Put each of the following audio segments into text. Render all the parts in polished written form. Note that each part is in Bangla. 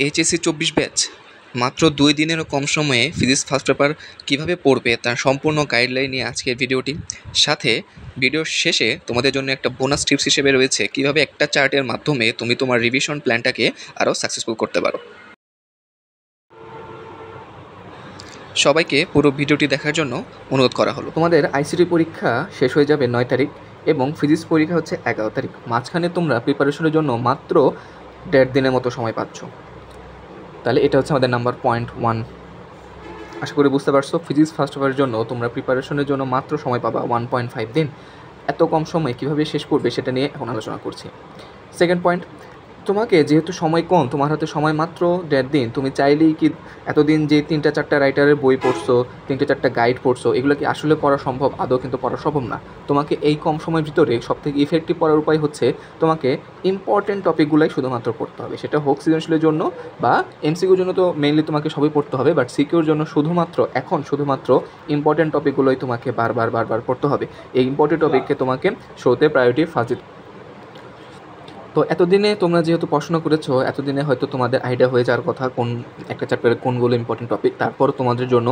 এইচএসসি 24 ব্যাচ মাত্র 2 দিনেরও কম সময়ে ফিজিক্স ফার্স্ট পেপার কীভাবে পড়বে তার সম্পূর্ণ গাইডলাইন নিয়ে আজকের ভিডিওটি। সাথে ভিডিওর শেষে তোমাদের জন্য একটা বোনাস টিপস হিসেবে রয়েছে কীভাবে একটা চার্টের মাধ্যমে তুমি তোমার রিভিশন প্ল্যানটাকে আরও সাকসেসফুল করতে পারো। সবাইকে পুরো ভিডিওটি দেখার জন্য অনুরোধ করা হলো। তোমাদের আইসিটি পরীক্ষা শেষ হয়ে যাবে 9 তারিখ এবং ফিজিক্স পরীক্ষা হচ্ছে 11 তারিখ। মাঝখানে তোমরা প্রিপারেশনের জন্য মাত্র 1.5 দিনের মতো সময় পাচ্ছ। তাহলে এটা হচ্ছে আমাদের নাম্বার 1. আশা করি বুঝতে পারছো, ফিজিক্স ফার্স্ট পেপারের জন্য তোমরা প্রিপারেশনের জন্য মাত্র সময় পাবা 1.5 দিন। এত কম সময় কীভাবে শেষ করবে সেটা নিয়ে এখন আলোচনা করছি। সেকেন্ড পয়েন্ট, তোমাকে যেহেতু সময় কম, তোমার হাতে সময় মাত্র 1.5 দিন, তুমি চাইলেই কি এতদিন যে 3-4টা রাইটারের বই পড়ছো, 3-4টা গাইড পড়ছো, এগুলো কি আসলে পড়া সম্ভব? আদৌ কিন্তু পড়া সম্ভব না। তোমাকে এই কম সময়ের ভিতরে সবথেকে ইফেক্টিভ পড়ার উপায় হচ্ছে তোমাকে ইম্পর্টেন্ট টপিকগুলোই শুধুমাত্র পড়তে হবে। সেটা হোক সৃজনশীলের জন্য বা এমসিকিউর জন্য, তো মেইনলি তোমাকে সবই পড়তে হবে, বাট সিকিউর জন্য শুধুমাত্র ইম্পর্টেন্ট টপিকগুলোই তোমাকে বারবার পড়তে হবে। এই ইম্পর্টেন্ট টপিককে তোমাকে শোতে প্রায়োরিটি ফার্স্ট। তো এতদিনে তোমরা যেহেতু পড়াশোনা করেছো, এতদিনে হয়তো তোমাদের আইডিয়া হয়ে যাওয়ার কথা কোন একটা চ্যাপ্টারের কোনগুলো ইম্পর্টেন্ট টপিক। তারপর তোমাদের জন্য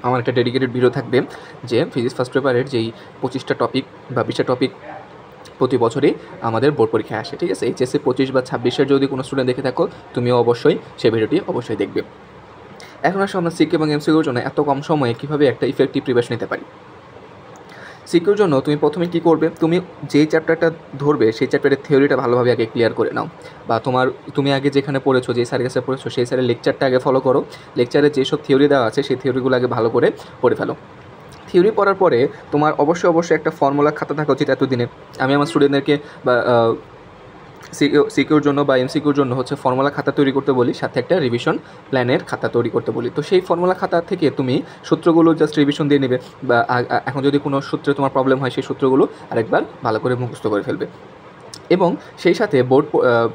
আমার একটা ডেডিকেটেড ভিডিও থাকবে যে ফিজিক্স ফার্স্ট পেপারের যেই 25টা টপিক বা 20টা টপিক প্রতি বছরই আমাদের বোর্ড পরীক্ষায় আসে, ঠিক আছে? এইচএসসি 25 বা 26-এর যদি কোনো স্টুডেন্ট দেখে থাকো, তুমিও অবশ্যই সেই ভিডিওটি অবশ্যই দেখবে। এখন আসলে আমরা সিকে এবং এমসিকিউর জন্য এত কম সময়ে কীভাবে একটা ইফেক্টিভ প্রিপারেশন নিতে পারি। সিকিউর জন্য তুমি প্রথমে কী করবে, তুমি যেই চ্যাপ্টারটা ধরবে সেই চ্যাপ্টারের থিওরিটা ভালোভাবে আগে ক্লিয়ার করে নাও, বা তুমি আগে যেখানে পড়েছো, যেই স্যারের কাছে পড়েছো, সেই স্যারের লেকচারটা আগে ফলো করো। লেকচারে যেসব থিওরি দেওয়া আছে সেই থিওরিগুলো আগে ভালো করে পড়ে ফেলো। থিওরি পড়ার পরে তোমার অবশ্যই একটা ফর্মুলা খাতা থাকা উচিত এতদিনে। আমি আমার স্টুডেন্টদেরকে বা সিকিউর জন্য বা এমসিকিউর জন্য হচ্ছে ফর্মুলা খাতা তৈরি করতে বলি, সাথে একটা রিভিশন প্ল্যানের খাতা তৈরি করতে বলি। তো সেই ফর্মুলা খাতা থেকে তুমি সূত্রগুলো জাস্ট রিভিশন দিয়ে নেবে, বা এখন যদি কোনো সূত্রে তোমার প্রবলেম হয় সেই সূত্রগুলো আরেকবার ভালো করে মুখস্থ করে ফেলবে। এবং সেই সাথে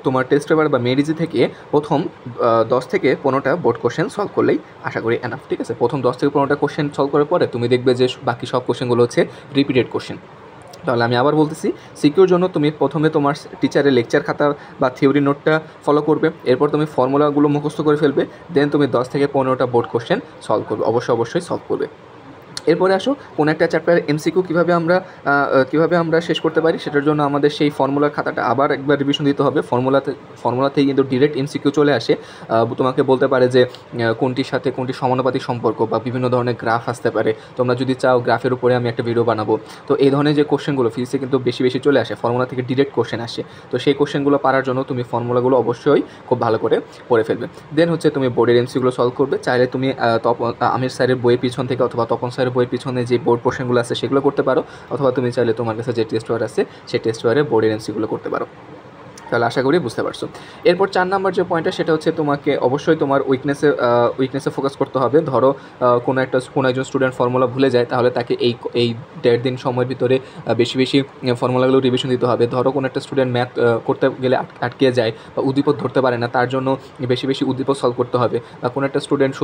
তোমার টেস্ট পেপার বা মেডিজি থেকে প্রথম 10 থেকে 15টা বোর্ড কোশ্চেন সলভ করলেই আশা করি এনাফ, ঠিক আছে? প্রথম 10 থেকে 15টা কোশ্চেন সলভ করার পরে তুমি দেখবে যে বাকি সব কোশ্চেনগুলো হচ্ছে রিপিটেড কোশ্চেন। তাহলে আমি আবার বলতেছি, সিকিউর জন্য তুমি প্রথমে তোমার টিচারের লেকচার খাতা বা থিওরি নোটটা ফলো করবে, এরপর তুমি ফর্মুলাগুলো মুখস্থ করে ফেলবে, দেন তুমি 10 থেকে 15টা বোর্ড কোশ্চেন সলভ করবে, অবশ্যই সলভ করবে। এরপরে আসো কোন একটা চ্যাপ্টারের এমসিকিউ কীভাবে আমরা শেষ করতে পারি, সেটার জন্য আমাদের সেই ফর্মুলার খাতাটা আবার একবার রিভিশন দিতে হবে। ফর্মুলাতেই কিন্তু ডিরেক্ট এমসিকিউ চলে আসে। তোমাকে বলতে পারে যে কোনটির সাথে কোনটি সমানুপাতিক সম্পর্ক, বা বিভিন্ন ধরনের গ্রাফ আসতে পারে। তোমরা যদি চাও গ্রাফের উপরে আমি একটা ভিডিও বানাবো। তো এই ধরনের যে কোশ্চেনগুলো ফিজিক্সে কিন্তু বেশি চলে আসে, ফর্মুলা থেকে ডিরেক্ট কোশ্চেন আসে। তো সেই কোশ্চেনগুলো পারার জন্য তুমি ফর্মুলাগুলো অবশ্যই খুব ভালো করে পড়ে ফেলবে। দেন হচ্ছে তুমি বোর্ডের এমসিকিউগুলো সলভ করবে। চাইলে তুমি আমির স্যারের বইয়ের পিছন থেকে অথবা তপন স্যারের বইয়ের পিছনে যে বোর্ড পোর্শনগুলো আছে সেগুলো করতে পারো, অথবা তুমি চাইলে তোমার কাছে যে টেস্ট পেপার আছে সেই টেস্ট পেপারে বোর্ডের এমসিকিউগুলো করতে পারো। তাহলে আশা করি বুঝতে পারছো। এরপর 4 নাম্বার যে পয়েন্টটা, সেটা হচ্ছে তোমাকে অবশ্যই তোমার উইকনেসে ফোকাস করতে হবে। ধরো কোনো একজন স্টুডেন্ট ফর্মুলা ভুলে যায়, তাহলে তাকে এই 1.5 দিন সময়ের ভিতরে বেশি ফর্মুলাগুলো রিভিশন দিতে হবে। ধরো কোনো একটা স্টুডেন্ট ম্যাথ করতে গেলে আটকে যায় বা উদ্দীপক ধরতে পারে না, তার জন্য বেশি উদ্দীপক সলভ করতে হবে। বা কোনো একটা স্টুডেন্ট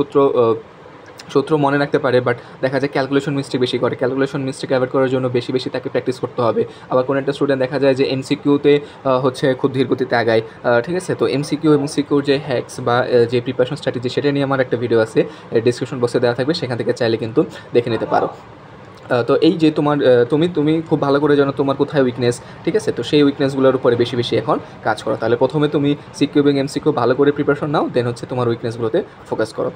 সূত্র মনে রাখতে পারে, বাট দেখা যায় ক্যালকুলেশন মিস্টেক বেশি করে, ক্যালকুলেশন মিস্টেক অ্যাভয়েড করার জন্য বেশি তাকে প্র্যাকটিস করতে হবে। আবার কোনো একটা স্টুডেন্ট দেখা যায় যে এমসিকিউতে হচ্ছে খুব ধীর গতিতে আগায়, ঠিক আছে? তো এমসিকিউ এবং সিকিউর যে হ্যাকস বা যে প্রিপারেশন স্ট্র্যাটেজি, সেটা নিয়ে আমার একটা ভিডিও আছে, ডিসক্রিপশন বক্সে দেওয়া থাকবে, সেখান থেকে চাইলে কিন্তু দেখে নিতে পারো। তো এই যে তোমার তুমি খুব ভালো করে জানো তোমার কোথায় উইকনেস, ঠিক আছে? তো সেই উইকনেসগুলোর উপরে বেশি এখন কাজ করো। তাহলে প্রথমে তুমি সিকিউ এবং এমসিকিউ ভালো করে প্রিপারেশন নাও, দেন হচ্ছে তোমার উইকনেসগুলোতে ফোকাস করো।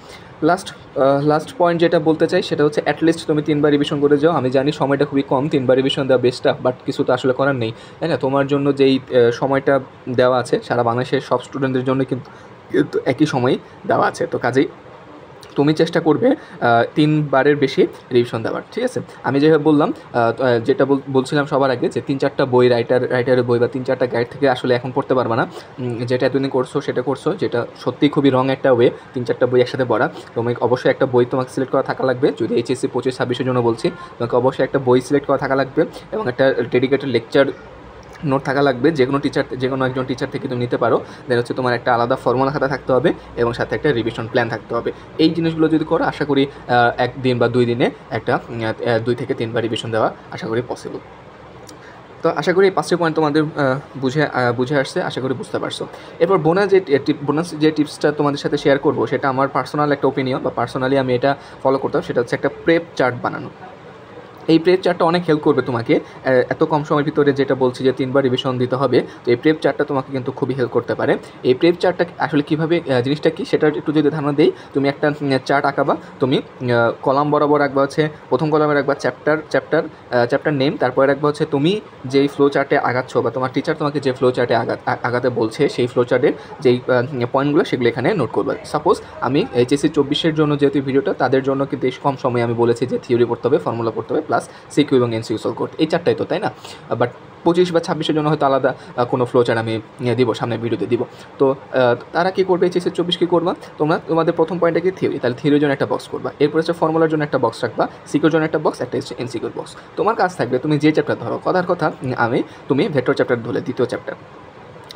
লাস্ট পয়েন্ট যেটা বলতে চাই সেটা হচ্ছে অ্যাটলিস্ট তুমি 3বার রিভিশন করে যাও। আমি জানি সময়টা খুবই কম, 3বার রিভিশন দেওয়া বেস্টটা, বাট কিছু তো আসলে করার নেই, তাই না? তোমার জন্য যেই সময়টা দেওয়া আছে সারা বাংলাদেশের সব স্টুডেন্টদের জন্য কিন্তু একই সময় দেওয়া আছে। তো কাজেই তুমি চেষ্টা করবে 3বারের বেশি রিভিশন দেওয়ার, ঠিক আছে? আমি যেভাবে বললাম, যেটা বলছিলাম সবার আগে, যে 3-4টা বই রাইটারের বই বা 3-4টা গাইড থেকে আসলে এখন পড়তে পারবে না। যেটা এতদিন করছো সেটা করছো, যেটা সত্যিই খুবই রং একটা ওয়ে 3-4টা বই একসাথে পড়া। তোমাকে অবশ্যই একটা বই তোমাকে সিলেক্ট করা থাকা লাগবে। যদি এইচএসসি 25-26-এর জন্য বলছি, তোমাকে অবশ্যই একটা বই সিলেক্ট করা থাকা লাগবে এবং একটা ডেডিকেটেড লেকচার নোট থাকা লাগবে। যে কোনো একজন টিচার থেকে তুমি নিতে পারো। দেন হচ্ছে তোমার একটা আলাদা ফর্মুলা খাতা থাকতে হবে এবং সাথে একটা রিভিশন প্ল্যান থাকতে হবে। এই জিনিসগুলো যদি করো, আশা করি 1 দিন বা 2 দিনে একটা 2 থেকে 3বার রিভিশন দেওয়া আশা করি পসিবল। তো আশা করি এই 5টি পয়েন্ট তোমাদের বুঝে আসছে, আশা করি বুঝতে পারছো। এরপর বোনাস যে টিপসটা তোমাদের সাথে শেয়ার করবো সেটা আমার পার্সোনাল একটা ওপিনিয়ন বা পার্সোনালি আমি এটা ফলো করতাম, সেটা হচ্ছে একটা প্রেপ চার্ট বানানো। এই প্রেপ চার্টটা অনেক হেল্প করবে তোমাকে এত কম সময়ের ভিতরে, যেটা বলছি যে 3বার রিভিশন দিতে হবে। তো এই প্রেপ চার্টটা তোমাকে কিন্তু খুবই হেল্প করতে পারে। এই প্রেপ চার্টটা আসলে কীভাবে, জিনিসটা কী সেটা একটু যদি ধারণা দেই, তুমি একটা চার্ট আঁকাবা, তুমি কলাম বরাবর রাখবা হচ্ছে, প্রথম কলামে রাখবা চ্যাপ্টার নেম, তারপরে রাখবা হচ্ছে তুমি যেই ফ্লো চার্টে আগাচ্ছ বা তোমার টিচার তোমাকে যে ফ্লো চার্টে আগাতে বলছে সেই ফ্লো চার্টের যেই পয়েন্টগুলো সেগুলো এখানে নোট করবে। সাপোজ আমি HSC 24-এর জন্য যেহেতু ভিডিওটা, তাদের জন্য কিন্তু এই কম সময়ে আমি বলেছি যে থিওরি পড়তে হবে, ফর্মুলা পড়তে হবে, প্লাস সিকিউ এবং এমসিকিউ সলভ করতে, এই চারটাই তো, তাই না? বাট 25 বা 26-এর জন্য হয়তো আলাদা কোনো ফ্লো চার্ট আমি দিব, সামনের ভিডিওতে দিব। তো তারা কী করবে, HSC 24 কী করবা, তোমাদের প্রথম পয়েন্টটা কি থিওরি, তাহলে থিওরির জন্য একটা বক্স করবা, এরপর হচ্ছে ফর্মুলার জন্য একটা বক্স রাখবা, সিকিউর জন্য একটা বক্স, একটা হচ্ছে এমসিকিউর বক্স। তোমার কাজ থাকবে তুমি যে চ্যাপ্টার ধরো, কথার কথা তুমি ভেক্টর চ্যাপ্টার ধরলে, দ্বিতীয় চ্যাপ্টার,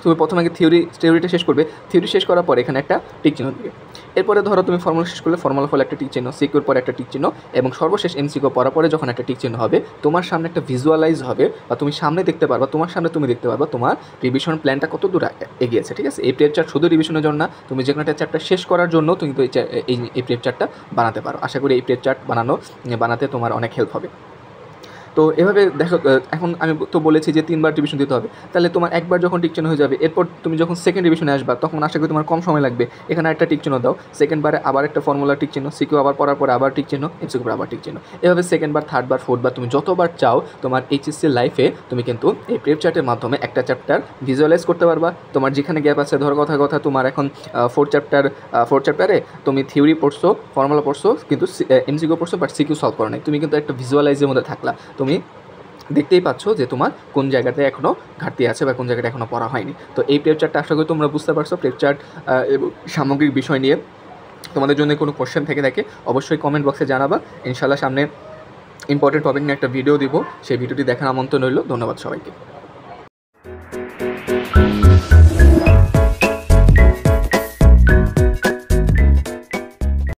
তুমি প্রথমে আগে থিওরিটা শেষ করবে, থিওরি শেষ করার পর এখানে একটা টিক চিহ্ন দিবে। এরপরে ধরো তুমি ফর্মুলা শেষ করলে ফর্মুলা ফলে একটা টিক চিহ্ন, সিকিউর পরে একটা টিক চিহ্ন, এবং সর্বশেষ এমসিকিউ পড়ার পরে যখন একটা টিক চিহ্ন হবে, তোমার সামনে একটা ভিজুয়ালাইজ হবে, বা তুমি সামনে দেখতে পারবা, তোমার সামনে তুমি দেখতে পারবা তোমার রিভিশন প্ল্যানটা কত দূর এগিয়েছে। ঠিক আছে? এই প্রেপ চার্ট শুধু রিভিশনের জন্য না, তুমি যে কোনো একটা চ্যাপ্টার শেষ করার জন্য তুমি তো এই প্রেপ চার্টটা বানাতে পারো। আশা করি এই প্রেপ চার্ট বানাতে তোমার অনেক হেল্প হবে। তো এভাবে দেখো, এখন আমি তো বলেছি যে 3বার রিভিশন দিতে হবে, তাহলে তোমার একবার যখন টিক চিহ্ন হয়ে যাবে, এরপর তুমি যখন সেকেন্ড রিভিশনে আসবা তখন আশা করি তোমার কম সময় লাগবে, এখানে একটা টিক চিহ্ন দাও, সেকেন্ডবারে আবার একটা ফর্মুলা টিক চিহ্ন, সিকিউ আবার পড়ার পরে আবার টিক চিহ্ন, এমসিকিউ পর আবার টিক চিহ্ন, এভাবে সেকেন্ডবার, থার্ডবার, ফোর্থবার তুমি যতবার চাও তোমার HSC লাইফে তুমি কিন্তু এই প্রেপ চার্টের মাধ্যমে একটা চ্যাপ্টার ভিজুয়ালাইজ করতে পারবা। তোমার যেখানে গ্যাপ আছে, ধরো কথা তোমার এখন 4th চ্যাপ্টারে তুমি থিওরি পড়ছো, ফর্মুলা পড়ছো, কিন্তু এমসিকিউ পড়ছো, বাট সিকিউ সলভ করো নাই, তুমি কিন্তু একটা ভিজুয়ালাইজের মধ্যে থাকলা, তুমি দেখতেই পাচ্ছ যে তোমার কোন জায়গাতে এখনও ঘাটতি আছে বা কোন জায়গাটা এখনও পড়া হয়নি। তো এই প্রেপ চার্টটা আশা করি তোমরা বুঝতে পারছো। প্রেপ চার্ট সামগ্রিক বিষয় নিয়ে তোমাদের জন্য কোনো কোশ্চেন থেকে থাকে অবশ্যই কমেন্ট বক্সে জানাবা। ইনশাল্লাহ সামনে ইম্পর্টেন্ট টপিক নিয়ে একটা ভিডিও দিব, সেই ভিডিওটি দেখার আমন্ত্রণ রইল। ধন্যবাদ সবাইকে।